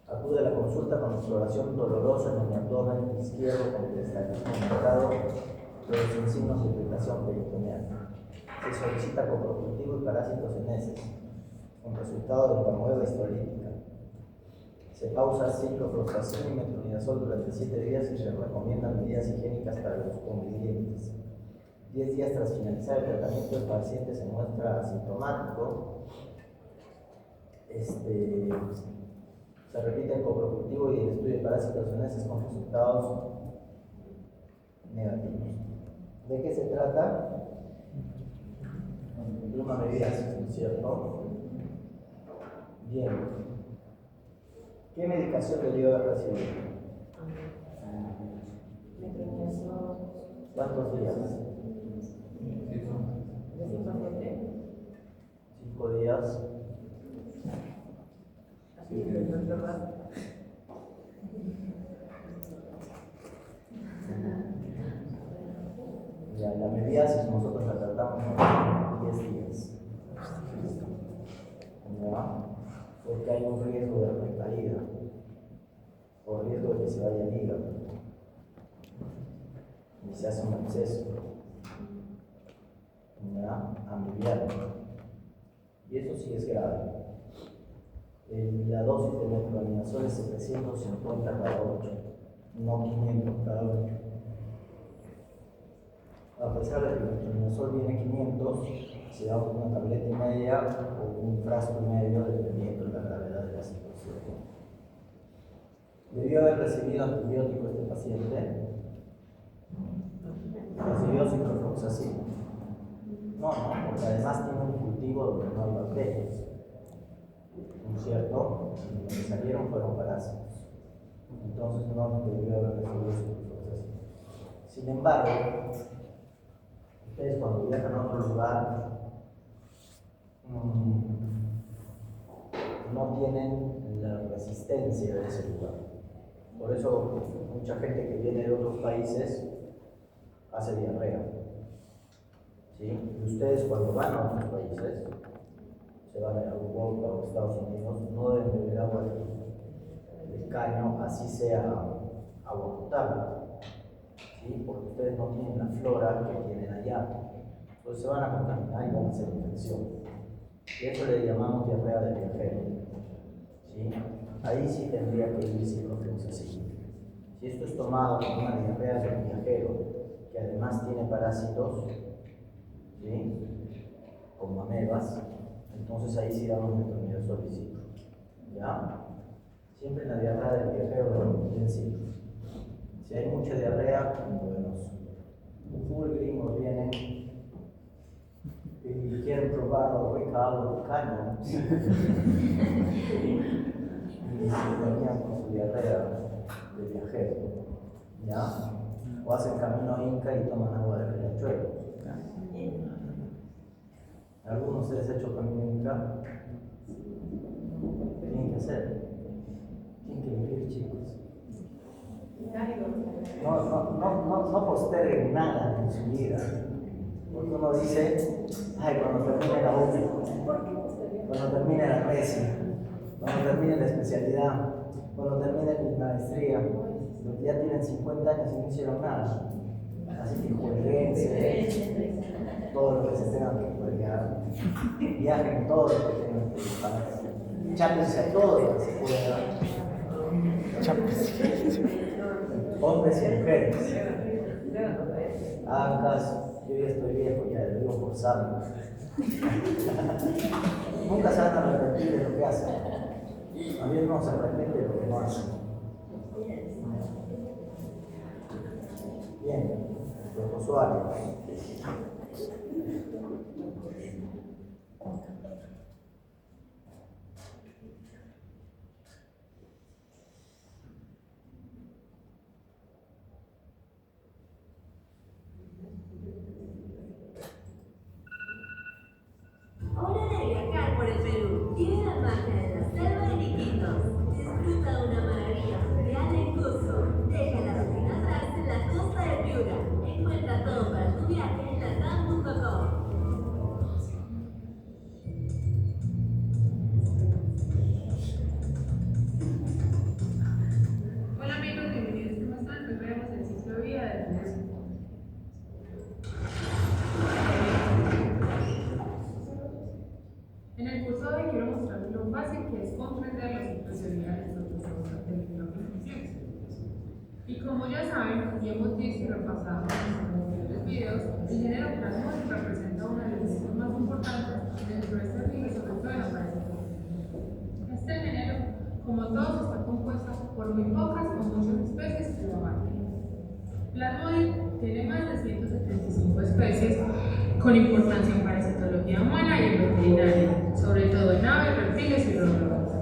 Acude a la consulta con exploración dolorosa en el abdomen izquierdo con el estaquismo marcado, pero sin signos de irritación peritoneal. Se solicita coprocultivo y parásitos en heces, con resultado de pamueva histolítica. Se pausa ciprofloxacin y metronidazol durante 7 días y se recomiendan medidas higiénicas para los convivientes. 10 días tras finalizar el tratamiento, el paciente se muestra asintomático. Se repite el coprocultivo y el estudio de parásitos en heces con resultados negativos. ¿De qué se trata? De una mediación, ¿no es cierto? Bien. ¿Qué medicación debió haber recibido? ¿Cuántos días? 5 días. Ya, la mediasis nosotros la tratamos en 10 días. ¿Ya? Porque hay un riesgo de recaída o riesgo de que se vaya el hígado y se hace un absceso, ¿ya? Amibiano, y eso sí es grave. La dosis de metronidazol es 750 cada 8, no 500 cada 8. A pesar de que el metronidazol viene 500, se da una tableta y media o un frasco y medio dependiendo de la gravedad de la situación. ¿Debió haber recibido antibiótico este paciente? ¿Recibió ciprofloxacin? No, porque además tiene un cultivo donde no hay bacterias, ¿no es cierto? Y lo que salieron fueron parásitos. Entonces no debió haber recibido ciprofloxacin. Sin embargo, ustedes cuando viajan a otro lugar no tienen la resistencia de ese lugar. Por eso mucha gente que viene de otros países hace diarrea. ¿Sí? Y ustedes cuando van a otros países, se van a Europa o Estados Unidos, no deben beber agua del caño, así sea agua potable. ¿Sí? Porque ustedes no tienen la flora que tienen allá. Entonces se van a contaminar y van a hacer infección. Y eso le llamamos diarrea del viajero. ¿Sí? Ahí sí tendría que ir ciprofloxacin. Si esto es tomado como una diarrea del viajero, que además tiene parásitos, ¿sí? Como amebas, entonces ahí sí damos metronidazol y cipro. ¿Ya? Siempre en la diarrea del viajero tiene cipro. Si hay mucha diarrea, bueno, full gringos vienen y quieren probar la rica agua del caño y se venían con su diarrea de viajero, ¿ya? O hacen camino inca y toman agua de riachuelo. ¿Alguno de ustedes ha hecho camino inca? ¿Qué tienen que hacer? Tienen que vivir, chicos. No posterguen nada en su vida. Porque uno dice, ay, cuando termine la UNI, cuando termine la tesis, cuando termine la especialidad, cuando termine la maestría, ya tienen 50 años y no hicieron nada. Así que jueguense todo lo que se tengan que jugar, viajen todo lo que tengan que viajar, chápense a todo lo que se pueda. Hombres y mujeres. Hagan caso, yo ya estoy viejo, ya lo digo por sabio. Nunca se van a arrepentir de lo que hacen. A mí no se arrepiente de lo que no hacen. Bien, los usuarios. Hora de viajar por el Perú. Vive la magia de la selva de Iquitos. Disfruta una maravilla fluvial en Cusco. Deja la rutina atrás en la costa de Piura. Encuentra todo para tu viaje en latam.com. saben y hemos visto y repasado en los anteriores videos, el género plasmódico representa uno de los ciclos más importantes dentro de este río, sobre todo en la parasitología. Este género, como todos, está compuesto por muy pocas o muchas especies que lo abarcan. Plasmodium tiene más de 175 especies con importancia en parasitología humana y en veterinaria, sobre todo en aves, reptiles y roedores.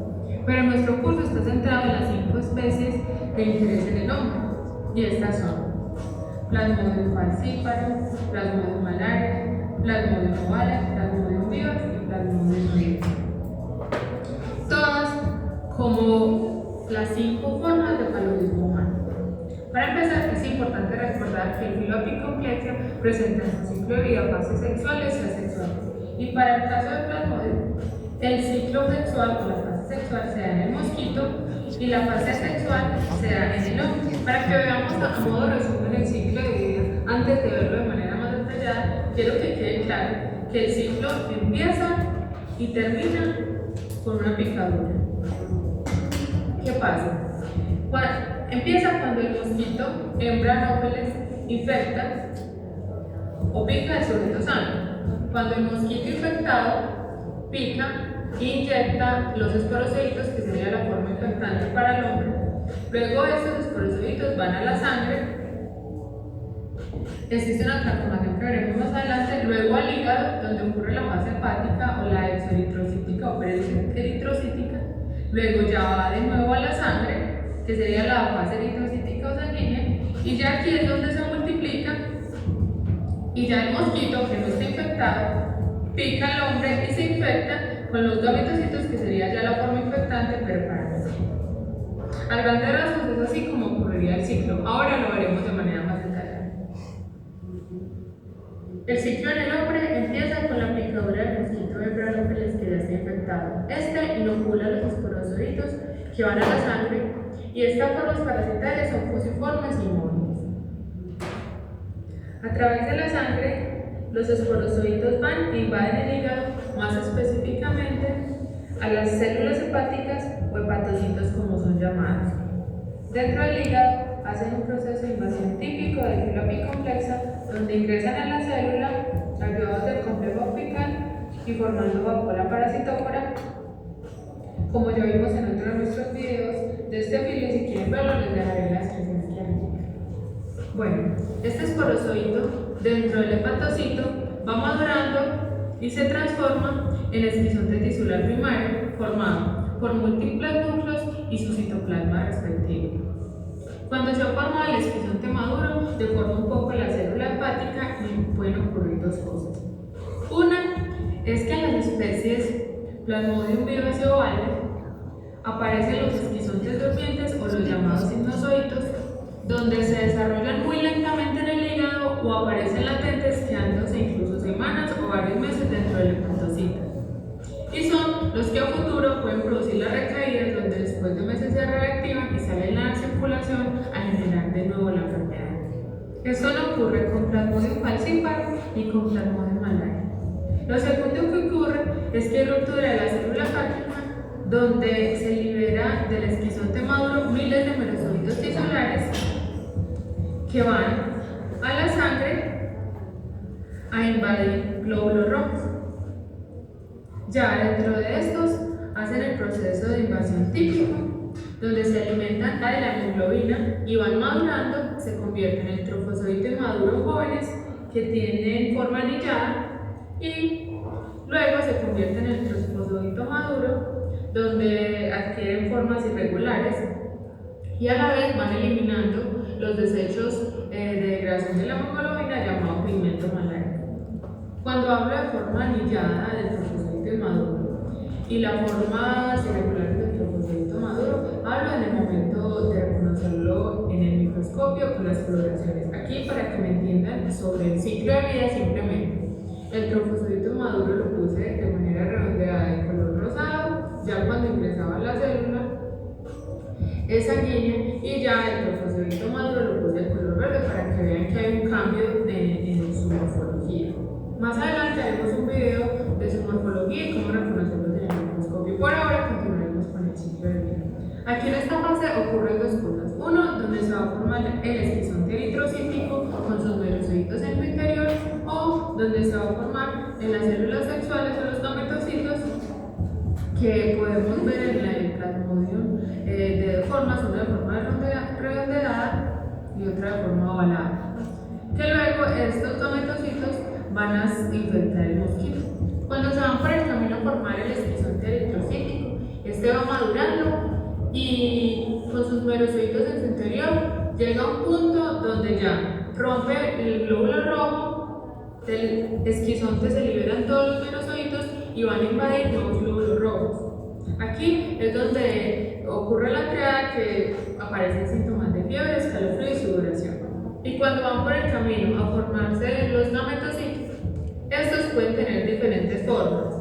Pero nuestro curso está centrado en las 5 especies de interés en el hombre, y estas son Plasmodium falciparum, Plasmodium malaria, Plasmodium ovale, Plasmodium vivax y Plasmodium vivax. Todas como las 5 formas de paludismo humano. Para empezar, es importante recordar que el filo apicomplexia presenta en su ciclo de vida fases sexuales y asexuales. Y para el caso del Plasmodium, el ciclo sexual o la fase sexual se da en el mosquito y la fase sexual se da en el hombre. Para que veamos a modo resumen el ciclo de vida, antes de verlo de manera más detallada, quiero que quede claro que el ciclo empieza y termina con una picadura. ¿Qué pasa? Empieza cuando el mosquito hembra anófeles infecta o pica el sujeto sano. Cuando el mosquito infectado pica e inyecta los esporoceitos, que sería la forma infectante para el hombre. Luego estos esporoceitos van a la sangre. Existe una transformación que veremos más adelante, luego al hígado, donde ocurre la fase hepática o la exoeritrocítica o peritrocítica. Luego ya va de nuevo a la sangre, que sería la fase eritrocítica o sanguínea, y ya aquí es donde se multiplica, y ya el mosquito que no está infectado pica al hombre y se infecta con los gametocitos, que sería ya la forma infectante, pero para el mosquito. A grandes rasgos es así como ocurriría el ciclo. Ahora lo veremos de manera más detallada. El ciclo en el hombre empieza con la picadura del mosquito hembra anófeles que ya está infectado. Este inocula los esporozooides que van a la sangre, y estas formas parasitarias son fusiformes y móviles. A través de la sangre, los esporozooides van e invaden el hígado, más específicamente a las células hepáticas o hepatocitos como son llamadas. Dentro del hígado hacen un proceso de invasión típico del filo apicomplexa, donde ingresan a la célula ayudados del complejo apical y formando vacuola parasitófora, como ya vimos en otro de nuestros videos de este filo, y si quieren verlo les dejaré la descripción aquí arriba. Bueno, este esporozoito dentro del hepatocito va madurando y se transforma en esquizonte tisular primario, formado por múltiples núcleos y su citoplasma respectivo. Cuando se ha formado el esquizonte maduro, deforma un poco la célula hepática y pueden ocurrir dos cosas. Una es que en las especies Plasmodium vivax y ovale aparecen los esquizontes durmientes o los llamados sinusoides, donde se desarrollan muy lentamente en el hígado o aparecen latentes, quedándose incluso semanas o varios meses dentro del hepatocito. Y son los que a futuro pueden producir las recaídas, donde después de meses se reactivan y salen a la circulación a generar de nuevo la enfermedad. Esto no ocurre con Plasmodium falciparum y con Plasmodium malaria. Lo segundo que ocurre es que hay ruptura de la célula hepática, donde se libera del esquizonte maduro miles de merozoides tisulares que van a la sangre a invadir glóbulos rojos. Ya dentro de estos hacen el proceso de invasión típico, donde se alimentan de la hemoglobina y van madurando, se convierten en trofozoites maduros jóvenes que tienen forma anillada, y luego se convierten en trofozoito maduro, donde adquieren formas irregulares y a la vez van eliminando los desechos de degradación de la hemoglobina llamado pigmento malárico. Cuando hablo de forma anillada del trofozoite maduro y la forma irregular del trofozoito maduro, hablo en el momento de reconocerlo en el microscopio con las coloraciones. Aquí, para que me entiendan sobre el ciclo de vida, simplemente el trofozoito maduro lo puse de manera redondeada de color rosado, ya cuando ingresaba a la célula es sanguíneo, y ya el trofozoito maduro lo puse de color verde para que vean que hay un cambio en su morfología. Más adelante haremos un video de su morfología y cómo reconocerlos en el microscopio. Por ahora continuaremos con el ciclo de vida. Aquí Aquí en esta fase ocurren dos cosas. Uno, donde se va a formar el esquizonte eritrocítico con sus merozoitos en su interior, o donde se va a formar en las células sexuales o los gametocitos que podemos ver en el plasmodium de dos formas, una de forma redondeada y otra de forma ovalada. Que luego estos gametocitos van a infectar el mosquito. Cuando se van por el camino a formar el esquizonte eritrocítico, este va madurando y con sus merozoitos en su interior llega a un punto donde ya rompe el glóbulo rojo del esquizonte, se liberan todos los merozoitos y van a invadir nuevos glóbulos rojos. Aquí es donde ocurre la triada que aparecen síntomas de fiebre, escalofrío y sudoración. Y cuando van por el camino a formarse los gametocitos, estos pueden tener diferentes formas.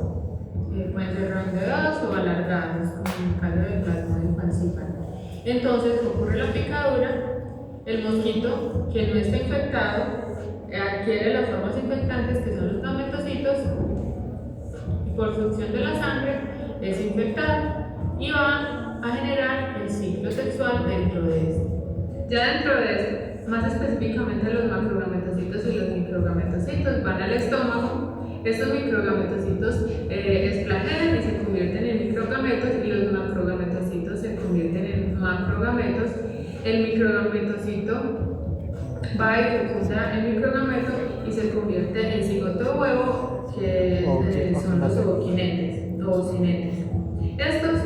Pueden ser redondeados o alargados, como en el caso del plasmodium falciparum. Entonces ocurre la picadura, el mosquito que no está infectado adquiere las formas infectantes que son los gametocitos y por succión de la sangre es infectado y va a generar el ciclo sexual dentro de este. Ya dentro de esto, más específicamente los macrogametocitos y los microgametocitos van al estómago. Estos microgametocitos esplagelan y se convierten en microgametos y los macrogametocitos se convierten en macrogametos. El microgametocito va y fecunda el microgameto y se convierte en cigoto huevo, que son los ovocinentes. Estos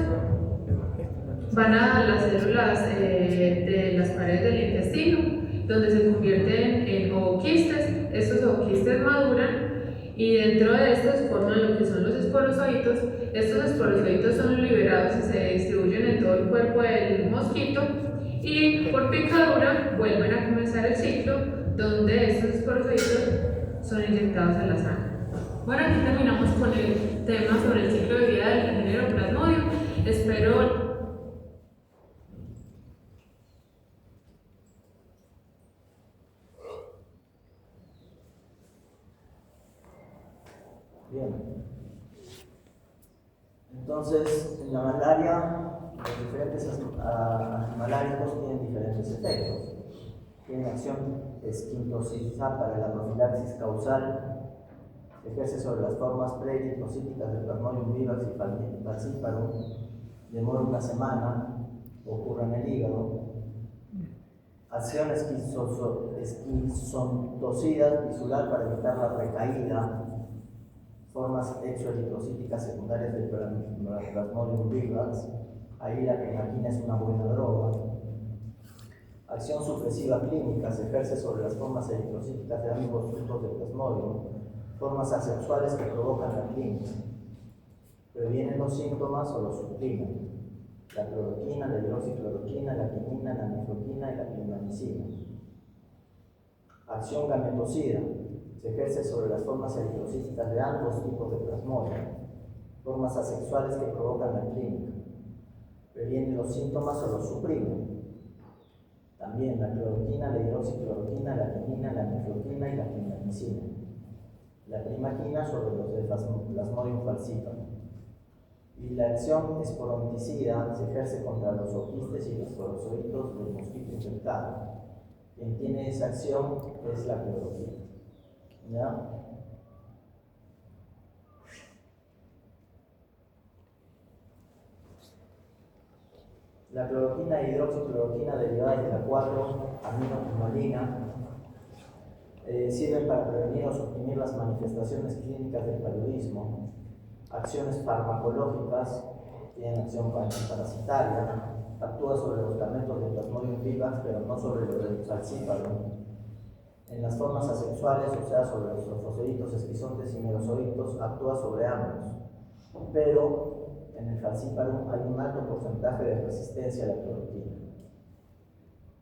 van a las células de las paredes del intestino, donde se convierten en ovoquistes. Estos ovoquistes maduran y dentro de estos forman lo que son los esporozoitos. Estos esporozoitos son liberados y se distribuyen en todo el cuerpo del mosquito y por picadura vuelven a comenzar el ciclo donde estos esporozoitos son inyectados a la sangre. Bueno, aquí terminamos con el tema sobre el ciclo de vida del género Plasmodium. Espero Bien. Entonces, en la malaria, los diferentes malarios tienen diferentes efectos. Tienen acción esquintocida para la profilaxis causal, ejerce sobre las formas preeritrocíticas del Plasmodium vivax y falciparum, demora una semana, ocurre en el hígado. Acción esquizontocida tisular para evitar la recaída, formas exoeritrocíticas secundarias del Plasmodium vivax, ahí la clinaquina es una buena droga. Acción supresiva clínica, se ejerce sobre las formas eritrocíticas de ambos tipos de Plasmodium, formas asexuales que provocan la clínica, previenen los síntomas o los suprimen. La cloroquina, la hidroxicloroquina, la quinina, la nifloquina y la clindamicina. Acción gametocida, se ejerce sobre las formas eritrocíticas de ambos tipos de Plasmodium, formas asexuales que provocan la clínica, previenen los síntomas o los suprimen. También la cloroquina, la hidroxicloroquina, la quinina, la nifloquina y la clindamicina. La primaquina sobre los de Plasmodium falciparum. Y la acción esporonticida se ejerce contra los oquistes y los esporozoitos del mosquito infectado. Quien tiene esa acción es la cloroquina. ¿Ya? La cloroquina e hidroxicloroquina derivadas de la 4-aminoquinolina sirven para prevenir o suprimir las manifestaciones clínicas del paludismo. Acciones farmacológicas, tienen acción antiparasitaria, actúa sobre los gametos de Plasmodium vivax, pero no sobre los del falciparum. En las formas asexuales, o sea, sobre los trofozoitos, esquizontes y merozoitos, actúa sobre ambos. Pero en el falciparum hay un alto porcentaje de resistencia a la cloroquina.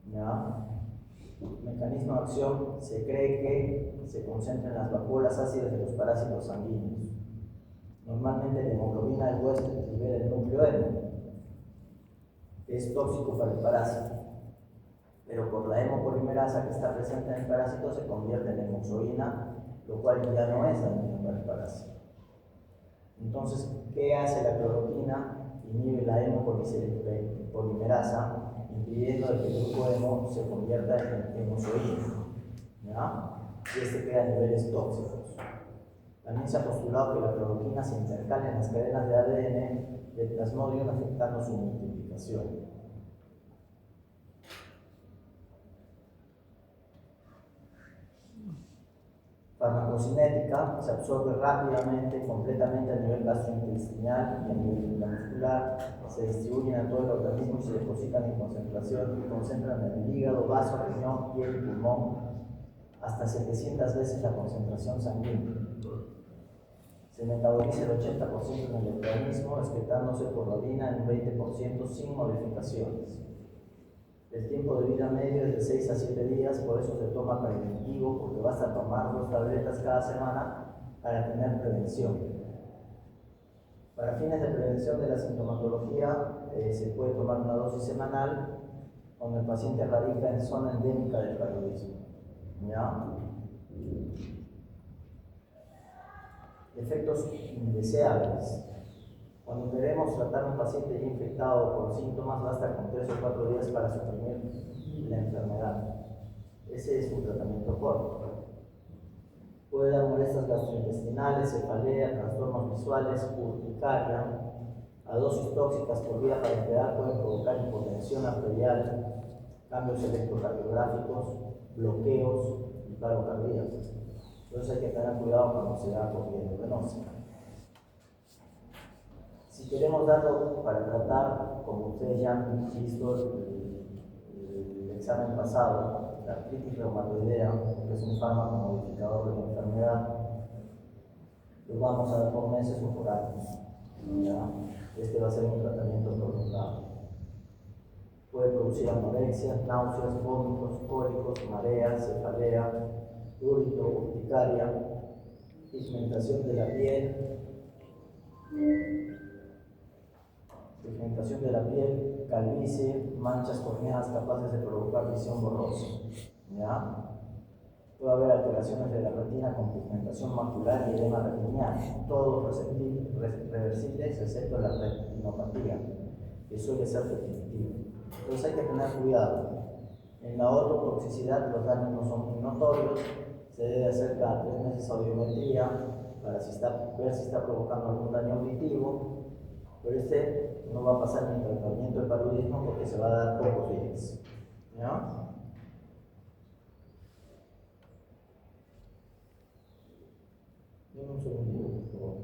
¿Ya? Mecanismo de acción, se cree que se concentra en las vacuolas ácidas de los parásitos sanguíneos. Normalmente la hemoglobina del huésped libera el núcleo M. Es tóxico para el parásito, pero por la hemopolimerasa que está presente en el parásito se convierte en hemoxoína, lo cual ya no es dañino para el parásito. Entonces, ¿qué hace la cloroquina? inhibe la hemopolimerasa, impidiendo que el grupo hemo se convierta en hemozoído, ¿ya? Y este queda a niveles tóxicos. También se ha postulado que la cloroquina se intercala en las cadenas de ADN del plasmodium, afectando su multiplicación. Farmacocinética: se absorbe rápidamente y completamente a nivel gastrointestinal y a nivel intramuscular, se distribuyen a todo el organismo y se depositan en concentración y concentran en el hígado, vaso, riñón, piel y pulmón hasta 700 veces la concentración sanguínea. Se metaboliza el 80% en el organismo, excretándose por la orina en un 20% sin modificaciones. El tiempo de vida medio es de 6 a 7 días, por eso se toma preventivo, porque basta tomar 2 tabletas cada semana para tener prevención. Para fines de prevención de la sintomatología, se puede tomar una dosis semanal cuando el paciente radica en zona endémica del paludismo. ¿Ya? Efectos indeseables. Cuando queremos tratar a un paciente ya infectado con síntomas, basta con 3 o 4 días para suprimir la enfermedad. Ese es un tratamiento corto. Puede dar molestias gastrointestinales, cefalea, trastornos visuales, urticaria. A dosis tóxicas por vía parenteral pueden provocar hipotensión arterial, cambios electrocardiográficos, bloqueos y paro cardíaco. Entonces hay que tener cuidado cuando se da por vía venosa. Si queremos darlo para tratar, como ustedes ya han visto el examen pasado, la artritis reumatoidea, que es un fármaco modificador de la enfermedad, lo vamos a dar por meses o por años. ¿Ya? Este va a ser un tratamiento prolongado. Puede producir anorexia, náuseas, vómitos, cólicos, mareas, cefalea, prurito, urticaria, pigmentación de la piel, calvicie, manchas corneadas capaces de provocar visión borrosa. ¿Ya? Puede haber alteraciones de la retina con pigmentación macular y edema retiniano, todos reversibles excepto la retinopatía, que suele ser definitiva. Entonces hay que tener cuidado. En la ototoxicidad los daños no son muy notorios, se debe hacer cada 3 meses audiometría para ver si está provocando algún daño auditivo, pero este no va a pasar ni el tratamiento del paludismo porque se va a dar pocos días. ¿Ya? Dime un segundito, por favor.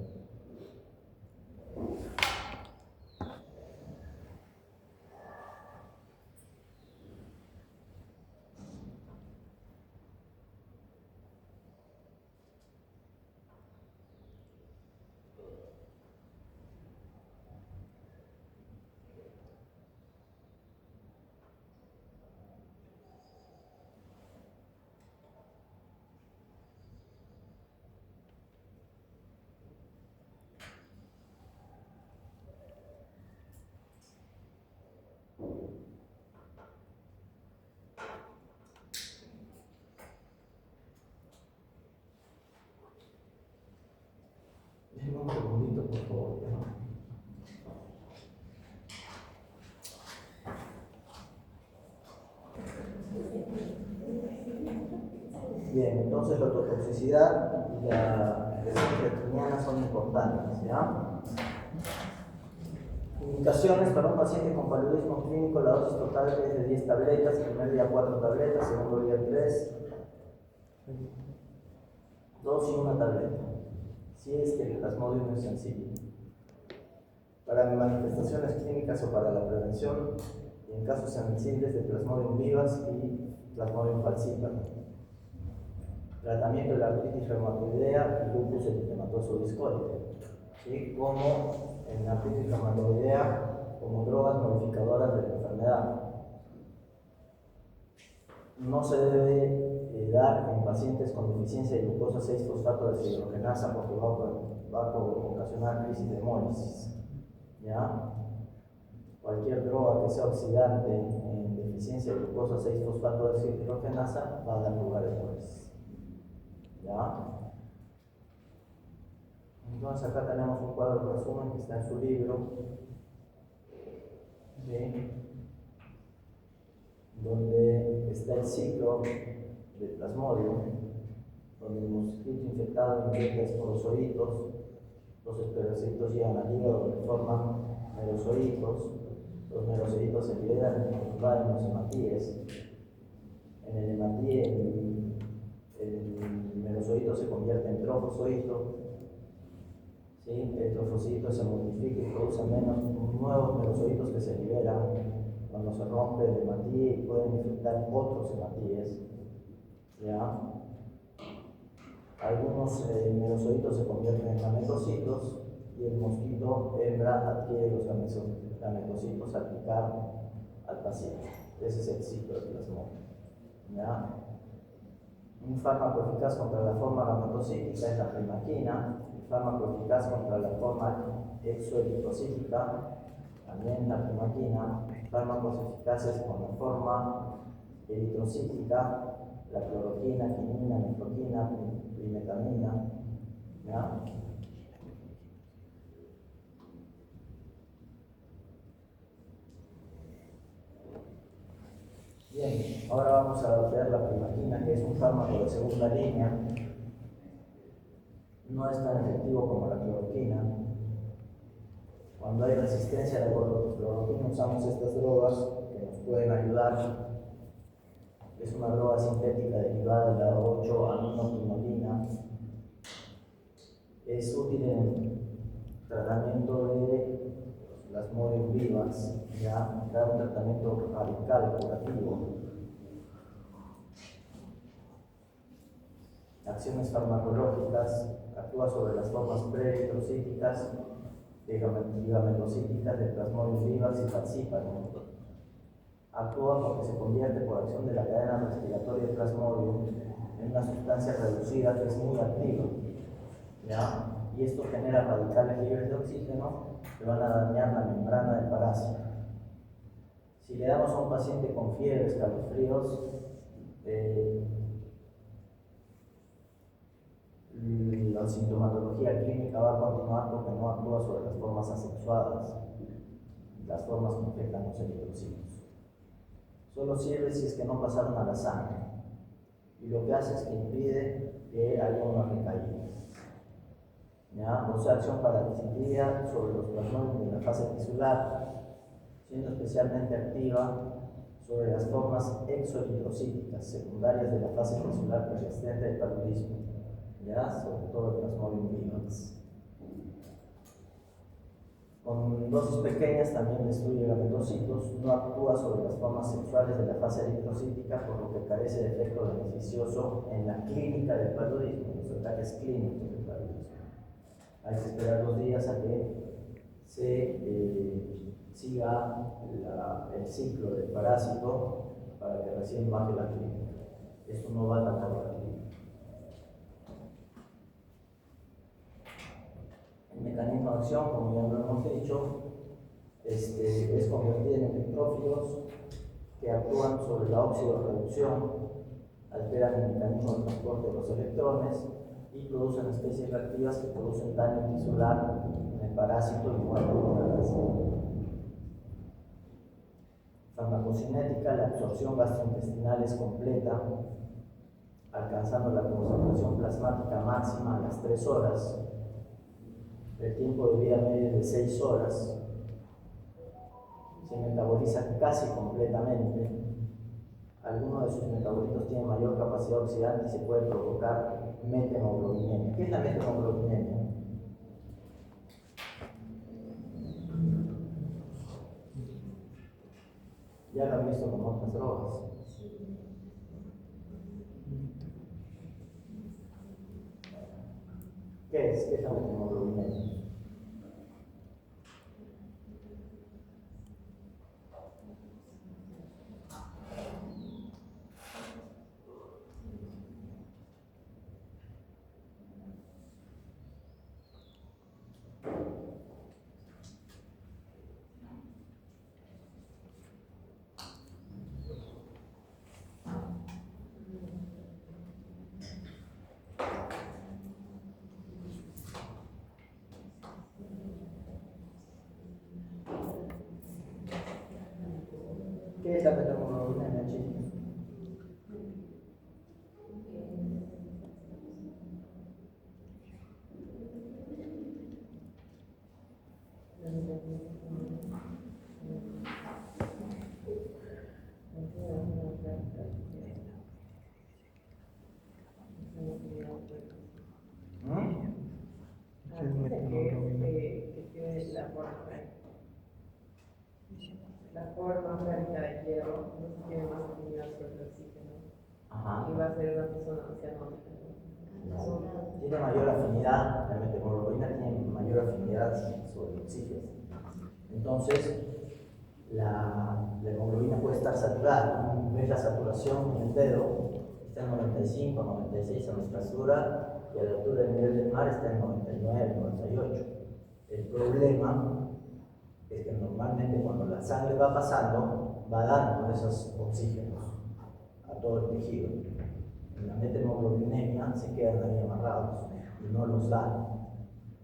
Dime un segundito, por favor. Bien, entonces la ototoxicidad y la lesión retiniana son importantes, ¿ya? Indicaciones para un paciente con paludismo clínico: la dosis total es de 10 tabletas, primer día 4 tabletas, segundo día 3, 2 y 1 tableta, si es que el plasmodium es sencillo. Para manifestaciones clínicas o para la prevención, y en casos sensibles de plasmodium vivas y plasmodium falciparum. Tratamiento de la artritis reumatoidea y lupus eritematoso discoide, ¿sí? Como en la artritis reumatoidea, como drogas modificadoras de la enfermedad. No se debe dar en pacientes con deficiencia de glucosa 6-fosfato deshidrogenasa porque va a ocasionar crisis de hemólisis. ¿Ya? Cualquier droga que sea oxidante en deficiencia de glucosa 6-fosfato deshidrogenasa va a dar lugar a hemólisis. ¿Ya? Entonces acá tenemos un cuadro de resumen que está en su libro. ¿sí? Donde está el ciclo del plasmodio, donde el mosquito infectado infecta esporozoitos, los esporozoitos llegan al hígado donde forman merozoitos, los merozoitos se liberan y invaden los hematíes. En el hematíe el merozoito se convierte en trofozoito, ¿sí? El trofocito se multiplica y produce nuevos merozoitos que se liberan cuando se rompe el hematíe y pueden infectar otros hematíes. ¿Ya? Algunos merozoitos se convierten en gametocitos y el mosquito hembra adquiere los gametocitos al picar al paciente. Ese es el ciclo del plasmodio. ¿Ya? Un fármaco eficaz contra la forma gametocítica es la primaquina. El fármaco eficaz contra la forma exoeritrocítica también la primaquina. Fármacos eficaces con la forma eritrocítica, la cloroquina, quinina, nefroquina, primetamina. ¿Ya? Bien, ahora vamos a ver la primaquina, que es un fármaco de segunda línea. No es tan efectivo como la cloroquina. Cuando hay resistencia a la cloroquina usamos estas drogas que nos pueden ayudar. Es una droga sintética derivada de la 8-aminoquinolina. Es útil en el tratamiento de Plasmodium vivax, ya da un tratamiento radical curativo. Acciones farmacológicas: actúa sobre las formas preeritrocíticas y gametocíticas del Plasmodium vivax y falciparum. Actúa porque se convierte por acción de la cadena respiratoria del Plasmodium en una sustancia reducida que es muy activa, ¿ya? Y esto genera radicales libres de oxígeno que van a dañar la membrana del parásito. Si le damos a un paciente con fiebre, escalofríos, la sintomatología clínica va a continuar porque no actúa sobre las formas asexuadas, las formas que infectan los eritrocitos. Solo sirve si es que no pasaron a la sangre, y lo que hace es que impide que haya una recaída. ¿Ya? Posee acción parasitaria sobre los plasmodios de la fase tisular, siendo especialmente activa sobre las formas exoeritrocíticas secundarias de la fase tisular persistente del paludismo, ¿ya? Sobre todo el Plasmodium vivax. Con dosis pequeñas también destruye gametocitos, no actúa sobre las formas sexuales de la fase eritrocítica, por lo que carece de efecto beneficioso en la clínica del paludismo, en los ataques clínicos del paludismo. Hay que esperar 2 días a que se siga el ciclo del parásito para que recién baje la clínica. Esto no va a atacar la clínica. El mecanismo de acción, como ya lo hemos dicho, es convertido en electrófilos que actúan sobre la oxidorreducción, alteran el mecanismo de transporte de los electrones y producen especies reactivas que producen daño tisular en el parásito y muerte del parásito. Farmacocinética: la absorción gastrointestinal es completa, alcanzando la concentración plasmática máxima a las 3 horas. El tiempo de vida medio es de 6 horas. Se metaboliza casi completamente. Algunos de sus metabolitos tienen mayor capacidad oxidante y se puede provocar metemoglobinemia. ¿Qué es la metemoglobinemia? Ya lo han visto con otras drogas. ¿Qué es? ¿Qué es la metemoglobinemia? ¿Qué es la metamorfina, chicos? La forma férrea de hierro no tiene más afinidad con el oxígeno. Ajá. Y va a ser una resonancia anónica. Tiene mayor afinidad, la metamorfina tiene mayor afinidad sobre el oxígeno. Entonces, la hemoglobina puede estar saturada. Ves la saturación en el dedo, está en 95, 96 a nuestra altura, y a la altura del nivel del mar está en 99, 98. El problema es que normalmente cuando la sangre va pasando, va dando esos oxígenos a todo el tejido. En la metemoglobinemia se quedan ahí amarrados y no los dan.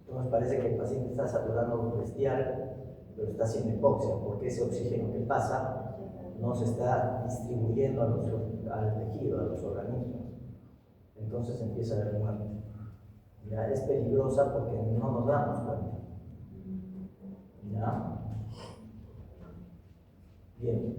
Entonces parece que el paciente está saturando bestial, pero está haciendo hipoxia, porque ese oxígeno que pasa no se está distribuyendo al tejido, a los organismos. Entonces empieza a haber muerte. Ya es peligrosa porque no nos damos cuenta. ¿Ya? Bien.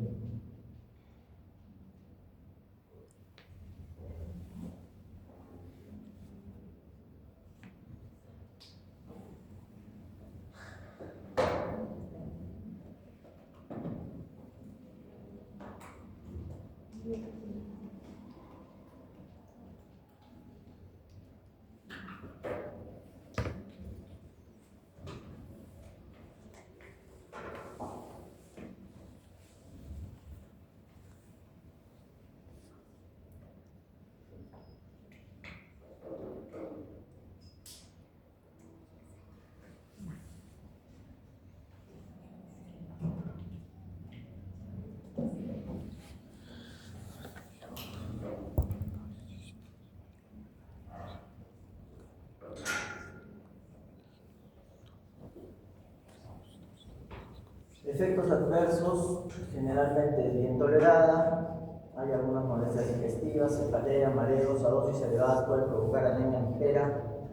Efectos adversos, generalmente es bien tolerada. Hay algunas molestias digestivas, cefalea, mareos, a dosis elevadas puede provocar anemia ligera,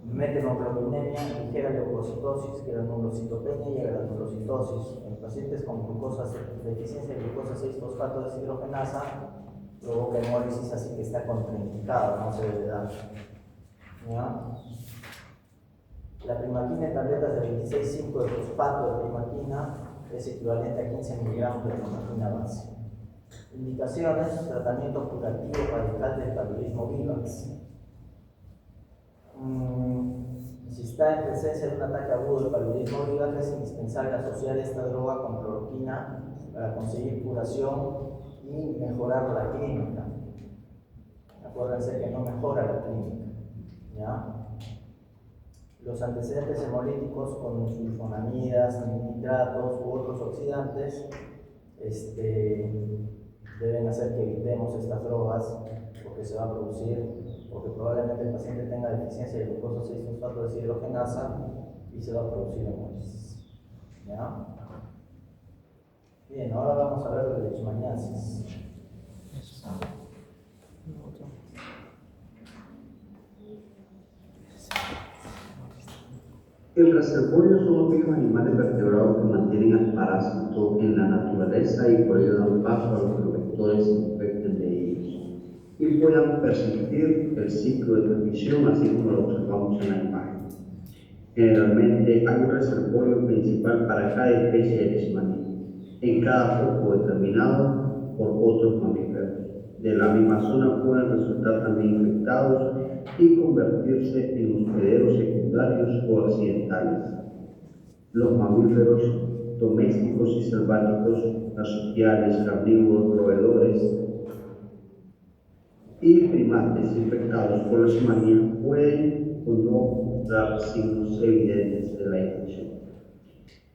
metemoglobinemia, ligera leucocitosis, granulocitopenia y granulocitosis. En pacientes con deficiencia de glucosa 6-fosfato deshidrogenasa provoca hemólisis, así que está contraindicado, no se debe dar. ¿Ya? La primaquina en tabletas de 26,5 de fosfato de primaquina es equivalente a 15 miligramos de primaquina base. Indicaciones: tratamiento curativo radical del paludismo vivax. Si está en presencia de un ataque agudo de paludismo vivax, es indispensable asociar esta droga con cloroquina para conseguir curación y mejorar la clínica. Acuérdense que no mejora la clínica. ¿Ya? Los antecedentes hemolíticos con sulfonamidas, nitratos u otros oxidantes deben hacer que evitemos estas drogas porque se va a producir, porque probablemente el paciente tenga deficiencia de glucosa 6-fosfato deshidrogenasa y se va a producir hemólisis. ¿Ya? Bien, ahora vamos a ver la leishmaniasis. El reservorio son aquellos animales vertebrados que mantienen al parásito en la naturaleza y por ello dan paso a los que los vectores se infecten de ellos y puedan persistir el ciclo de transmisión así como lo observamos en la imagen. Generalmente hay un reservorio principal para cada especie de leishmania, en cada foco determinado por otros mamíferos. De la misma zona pueden resultar también infectados y convertirse en hospederos secundarios o accidentales. Los mamíferos domésticos y selváticos, marsupiales, carnívoros, roedores y primates infectados por leishmania pueden o no dar signos evidentes de la infección.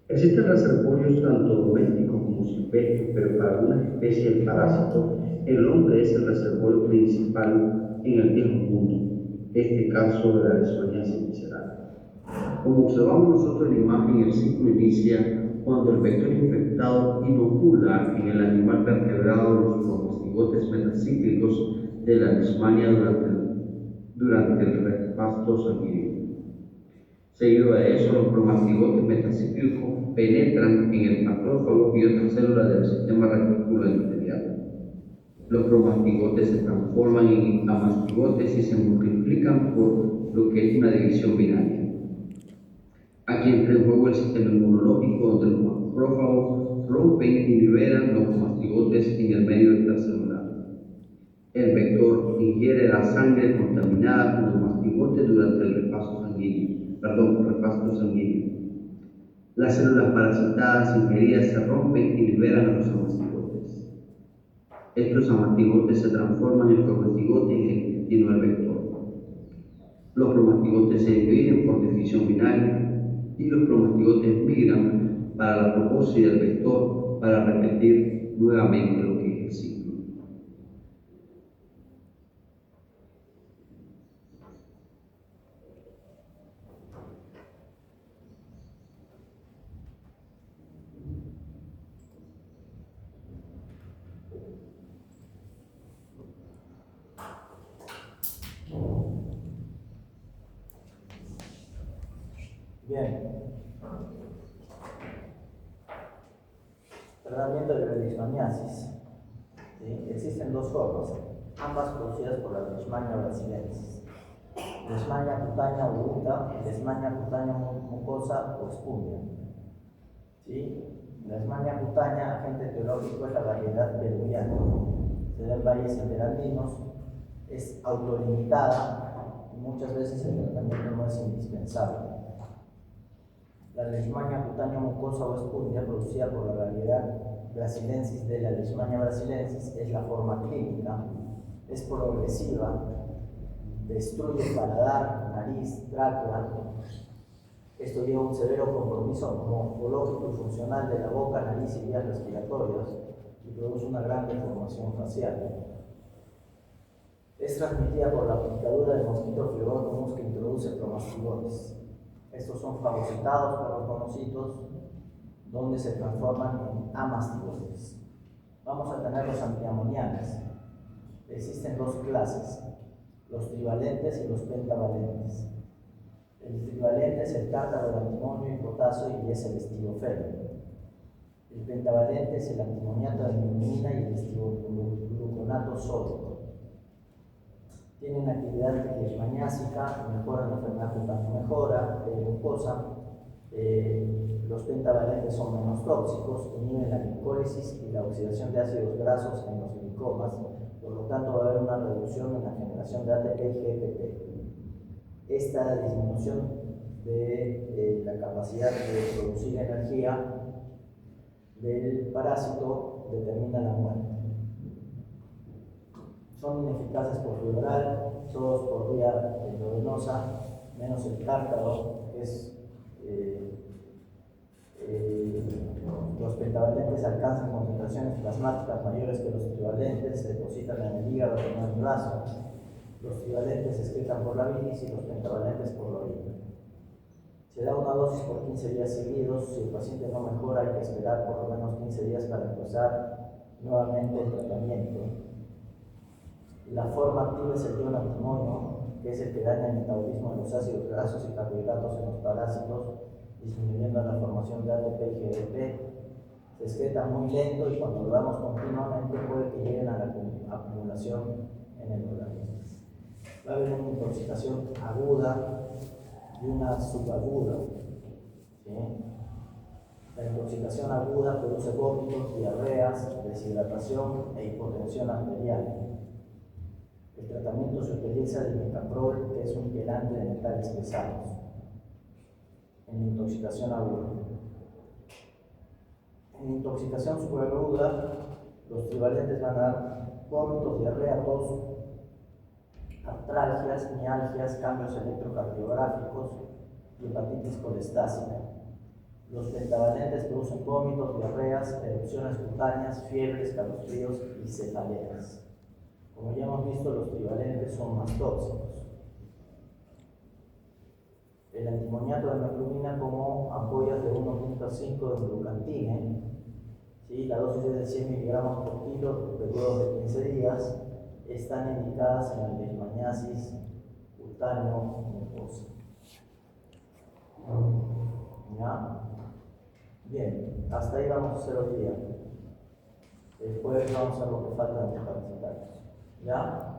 Existen reservorios tanto domésticos como silvestres, pero para algunas especies del parásito, el hombre es el reservorio principal en el viejo mundo, este caso de la leishmaniasis visceral. Como observamos nosotros en la imagen, el ciclo inicia cuando el vector infectado inocula en el animal vertebrado los promastigotes metacíclicos de la leishmania durante el repasto sanguíneo. Seguido de eso, los promastigotes metacíclicos penetran en el macrófago y otras células del sistema reticular endotelial. Los promastigotes se transforman en amastigotes y se multiplican por lo que es una división binaria. Aquí entra en juego el sistema inmunológico, donde los macrófagos rompen y liberan los mastigotes en el medio extracelular. El vector ingiere la sangre contaminada con los mastigotes durante el repasto sanguíneo. Las células parasitadas ingeridas se rompen y liberan a los amastigotes. Estos amastigotes se transforman en promastigotes en el intestino del vector. Los promastigotes se dividen por división binaria y los promastigotes migran para la probóscide del vector para repetir nuevamente lo que es el ciclo. Bien. Tratamiento de la leishmaniasis. ¿Sí? Existen dos formas, ambas producidas por la Leishmania brasiliensis. Leishmania cutánea aguda y Leishmania cutánea mucosa o espúnea. ¿Sí? La Leishmania cutánea, agente etiológico, es la variedad peruviana. Se da en valles interandinos, es autolimitada y muchas veces el tratamiento no es indispensable. La Leishmania cutánea mucosa o espúnea, producida por la variedad brasiliensis de la Leishmania brasiliensis, es la forma clínica, es progresiva, destruye paladar, nariz, tráquea. Esto lleva un severo compromiso morfológico y funcional de la boca, nariz y vías respiratorias y produce una gran deformación facial. Es transmitida por la picadura del mosquito Phlebotomus que introduce promastigotes. Estos son fagocitados por los monocitos, donde se transforman en amastigotes. Vamos a tener los antiamoniales. Existen dos clases, los trivalentes y los pentavalentes. El trivalente es el tártaro, el antimonio y potasio y es el estilofeno. El pentavalente es el antimoniato de niobina y el estilogluconato sódico. Tienen actividad leishmaniásica, mejoran la enfermedad cutánea, mejora mucosa. Los pentavalentes son menos tóxicos, inhiben la glicólisis y la oxidación de ácidos grasos en los glicomas, por lo tanto va a haber una reducción en la generación de ATP y GTP. Esta disminución de la capacidad de producir energía del parásito determina la muerte. Son ineficaces por vía oral, todos por vía endovenosa, menos el tártaro, que es los pentavalentes alcanzan concentraciones plasmáticas mayores que los trivalentes, se depositan en el hígado y en el brazo. Los trivalentes se excretan por la bilis y los pentavalentes por la orina. Se da una dosis por 15 días seguidos. Si el paciente no mejora, hay que esperar por lo menos 15 días para empezar nuevamente el tratamiento. La forma activa es el ion antimonio, que es el que daña el metabolismo de los ácidos grasos y carbohidratos en los parásitos, disminuyendo la formación de ATP y GDP. Se excreta muy lento y cuando lo damos continuamente puede que lleguen a la acumulación en el organismo. Va a haber una intoxicación aguda y una subaguda. ¿Sí? La intoxicación aguda produce vómitos, diarreas, deshidratación e hipotensión arterial. El tratamiento se utiliza el mecaprol, que es un quelante de metales pesados. En la intoxicación aguda. En intoxicación subaguda, los trivalentes van a dar vómitos, diarrea, tos, artralgias, mialgias, cambios electrocardiográficos y hepatitis colestásica. Los pentavalentes producen vómitos, diarreas, erupciones cutáneas, fiebres, calofríos y cefaleas. Como ya hemos visto, los trivalentes son más tóxicos. El el moniato de merlumina como ampollas de 1.5 de glucantine. ¿Sí? La dosis es de 100 miligramos por kilo, periodos de 15 días. Están indicadas en la leishmaniasis cutáneo mucosa. ¿Ya? Bien, hasta ahí vamos a hacer hoy día. Después vamos a lo que faltan de participar. ¿Ya?